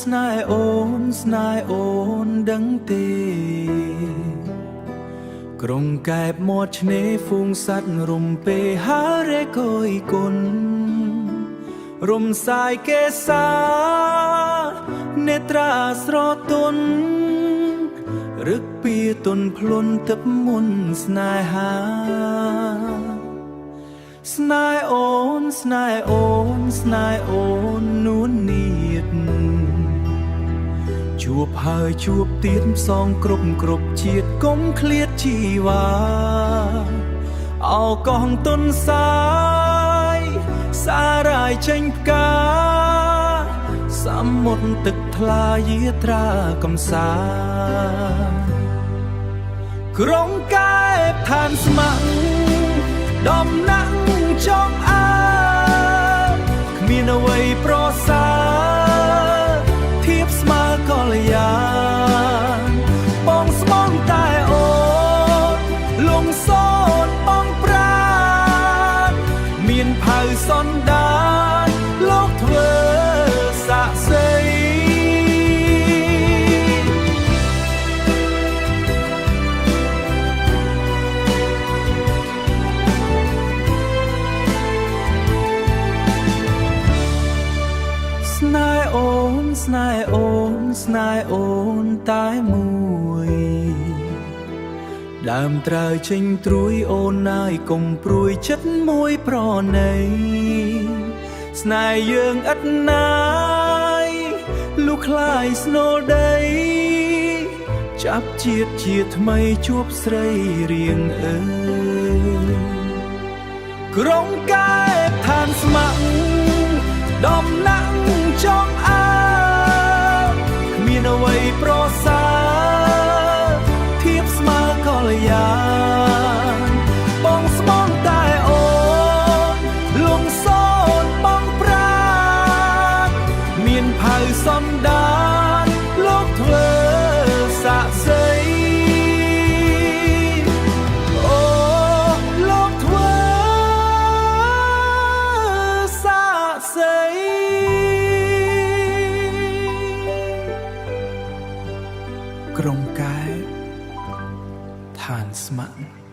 ស្នេហ៍អូនដឹងទេក្រុងកែបមាត់ឆ្នេរហ្វូងសត្វរំពេហើរេកយគុណរំសាយកេសានេត្រាស្រទន់រឹកពីទុនភ្លុនទឹកមុនស្នេហាស្នេហ៍អូននួននៀតជួបហើយជួបទៀតផ្សងគ្រប់ជាតិកុំឃ្លាតជីវ៉ាអោកងទុនសាយសារ៉ាយចេញផ្កាសមុទ្រទឹកថ្លាយាត្រាកំសាក្រុងកែបឋានស្ម័គ្រដំណាក់ចង់អើគ្មានអ្វីប្រសើរធៀបស្មើកលយាបងស្មងតែអូនលងសោតបងប្រាណមានផៅសន្តានលោកធ្វើសាក់សីស្នេហ៍អូនតែមួយដើមត្រើយចេញត្រួយអូនណាយកុំព្រួយចិត្តមួយប្រណីស្នេហ៍យើងឥតណាយលុះคล้ายស្នូលដីចាប់ជាតិជាថ្មីជួបស្រីរៀងអើយក្រុងកែបឋានស្ម័គ្រដំណាក់ចង់អើមានអ្វីប្រសើរធៀបស្មើកលយាបងស្មងតែអូនលងសោតបងប្រាណមានផៅសន្តានលោកធ្វើសាក់សីអូលោកធ្វើសាក់សីក្រុងកែបឋានស្ម័គ្រ